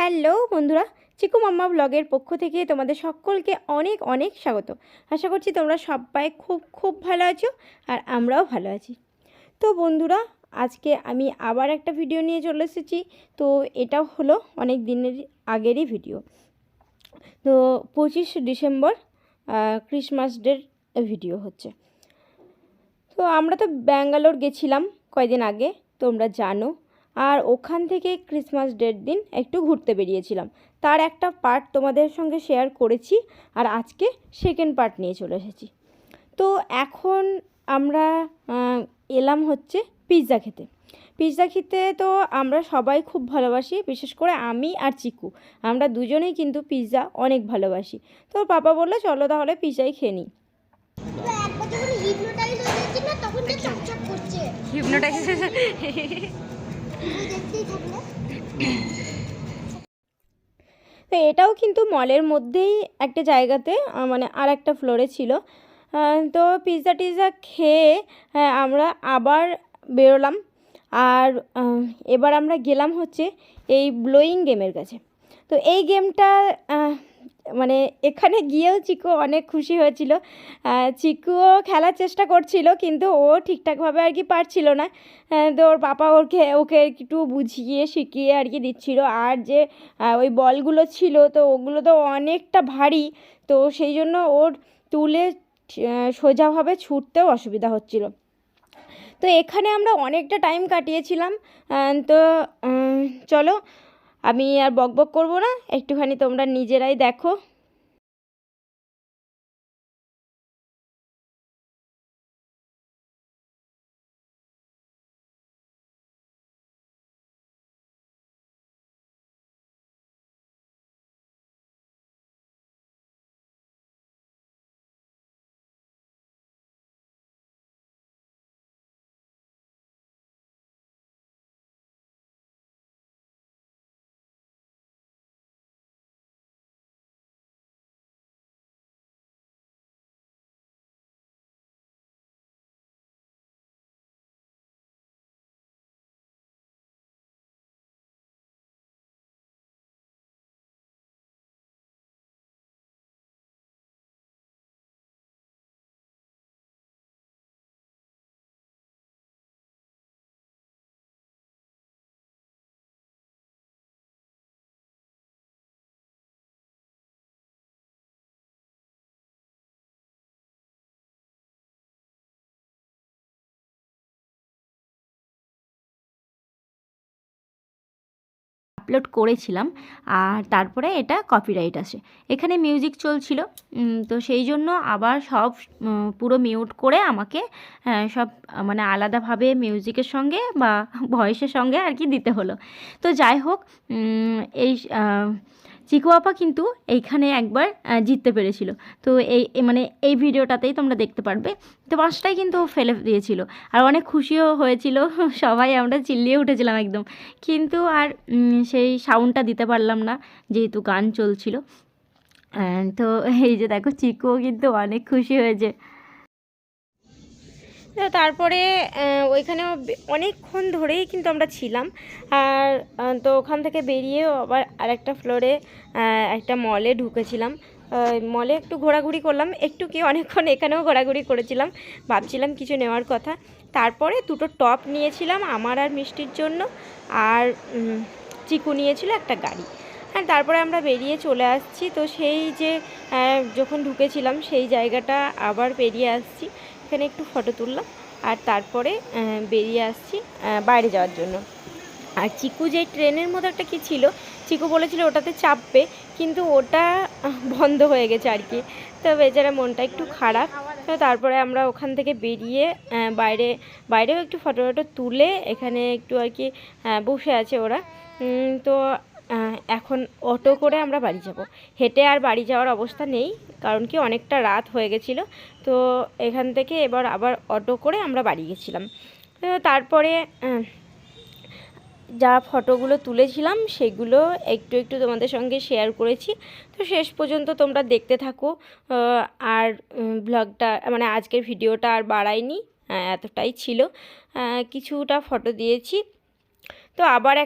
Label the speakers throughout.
Speaker 1: Hello বন্ধুরা, চিকু মাম্মা ব্লগের পক্ষ থেকে তোমাদের সকলকে অনেক অনেক স্বাগত। আশা করছি তোমরা সবাই খুব খুব ভালো আছো আর আমরাও ভালো আছি। তো বন্ধুরা, আজকে আমি আবার একটা ভিডিও নিয়ে চলে এসেছি। তো এটা হলো অনেক দিনের আগেরই ভিডিও। তো 25 ডিসেম্বর ক্রিসমাস ডের ভিডিও হচ্ছে। তো আমরা তো ব্যাঙ্গালোর গেছিলাম কয়দিন আগে, তোমরা জানো। আর ওখান থেকে ক্রিসমাস ডের দিন একটু ঘুরতে বেরিয়েছিলাম। তার একটা পার্ট তোমাদের সঙ্গে শেয়ার করেছি, আর আজকে সেকেন্ড পার্ট নিয়ে চলে এসেছি। তো এখন আমরা এলাম হচ্ছে পিৎজা খেতে। পিৎজা খেতে তো আমরা সবাই খুব ভালোবাসি, বিশেষ করে আমি আর চিকু। আমরা দুজনেই কিন্তু পিৎজা অনেক ভালোবাসি। তো পাপা বললো চলো তাহলে পিৎজাই খেয়ে নিই। তো এটাও কিন্তু মলের মধ্যেই একটা জায়গাতে, মানে আর একটা ফ্লোরে ছিল। তো পিৎজা টিৎজা খেয়ে আমরা আবার বেরোলাম। আর এবার আমরা গেলাম হচ্ছে এই ব্লোয়িং গেমের কাছে। তো এই গেমটা মানে এখানে গিয়েও চিকু অনেক খুশি হয়েছিল। চিকুও খেলার চেষ্টা করছিল, কিন্তু ও ঠিকঠাকভাবে আর কি পারছিল না। তো ওর পাপা ওকে একটু বুঝিয়ে শিখিয়ে আর কি দিচ্ছিল। আর যে ওই বলগুলো ছিল, তো ওগুলো তো অনেকটা ভারী, তো সেই জন্য ওর তুলে সোজাভাবে ছুটতেও অসুবিধা হচ্ছিল। তো এখানে আমরা অনেকটা টাইম কাটিয়েছিলাম। তো চলো, আমি আর বকবক করবো না, একটুখানি তোমরা নিজেরাই দেখো। আপলোড করেছিলাম, আর তারপরে এটা কপিরাইট আসে। এখানে মিউজিক চলছিল, তো সেই জন্য আবার সব পুরো মিউট করে আমাকে সব মানে আলাদাভাবে মিউজিকের সঙ্গে বা ভয়েসের সঙ্গে আর কি দিতে হলো। তো যাই হোক, এই চিকু আপা কিন্তু এইখানে একবার জিততে পেরেছিল। তো মানে এই ভিডিওটাতেই তোমরা দেখতে পারবে। তো পাঁচটাই কিন্তু ফেলে দিয়েছিল, আর অনেক খুশিও হয়েছিল। সবাই আমরা চিল্লিয়ে উঠেছিলাম একদম, কিন্তু আর সেই সাউন্ডটা দিতে পারলাম না যেহেতু গান চলছিল। তো এই যে দেখো, চিকুও কিন্তু অনেক খুশি হয়েছে। তারপরে ওইখানেও অনেকক্ষণ ধরেই কিন্তু আমরা ছিলাম। আর তো ওখান থেকে বেরিয়েও আবার আরেকটা ফ্লোরে একটা মলে ঢুকেছিলাম। মলে একটু ঘোরাঘুরি করলাম, একটু কি অনেকক্ষণ এখানেও ঘোরাঘুরি করেছিলাম, ভাবছিলাম কিছু নেওয়ার কথা। তারপরে দুটো টপ নিয়েছিলাম আমার আর মিষ্টির জন্য, আর চিকু নিয়েছিল একটা গাড়ি। হ্যাঁ, তারপরে আমরা বেরিয়ে চলে আসছি। তো সেই যে যখন ঢুকেছিলাম সেই জায়গাটা আবার বেরিয়ে আসছি, এখানে একটু ফটো তুললাম, আর তারপরে বেরিয়ে আসছি বাইরে যাওয়ার জন্য। আর চিকু যে ট্রেনের মধ্যে একটা কী ছিল, চিকু বলেছিল ওটাতে চাপবে, কিন্তু ওটা বন্ধ হয়ে গেছে আর কি। তো বেচারা মনটা একটু খারাপ। তো তারপরে আমরা ওখান থেকে বেরিয়ে বাইরেও একটু ফটো তুলে এখানে একটু আর কি বসে আছে ওরা। তো এখন অটো করে আমরা বাড়ি যাব। হেঁটে আর বাড়ি যাওয়ার অবস্থা নেই, কারণ কি অনেকটা রাত হয়ে গেছিলো। তো এখান থেকে এবার আবার অটো করে আমরা বাড়ি গেছিলাম। তারপরে যা ফটোগুলো তুলেছিলাম সেগুলো একটু একটু তোমাদের সঙ্গে শেয়ার করেছি। তো শেষ পর্যন্ত তোমরা দেখতে থাকো। আর ব্লগটা মানে আজকের ভিডিওটা আর বাড়াইনি, এতটাই ছিল। কিছুটা ফটো দিয়েছি। তো আবার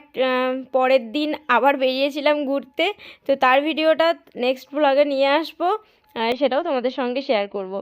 Speaker 1: পরের দিন আবার বেরিয়েছিলাম ঘুরতে। তো তার ভিডিওটা নেক্সট ব্লগে নিয়ে আসবো, আর সেটাও তোমাদের সঙ্গে শেয়ার করব।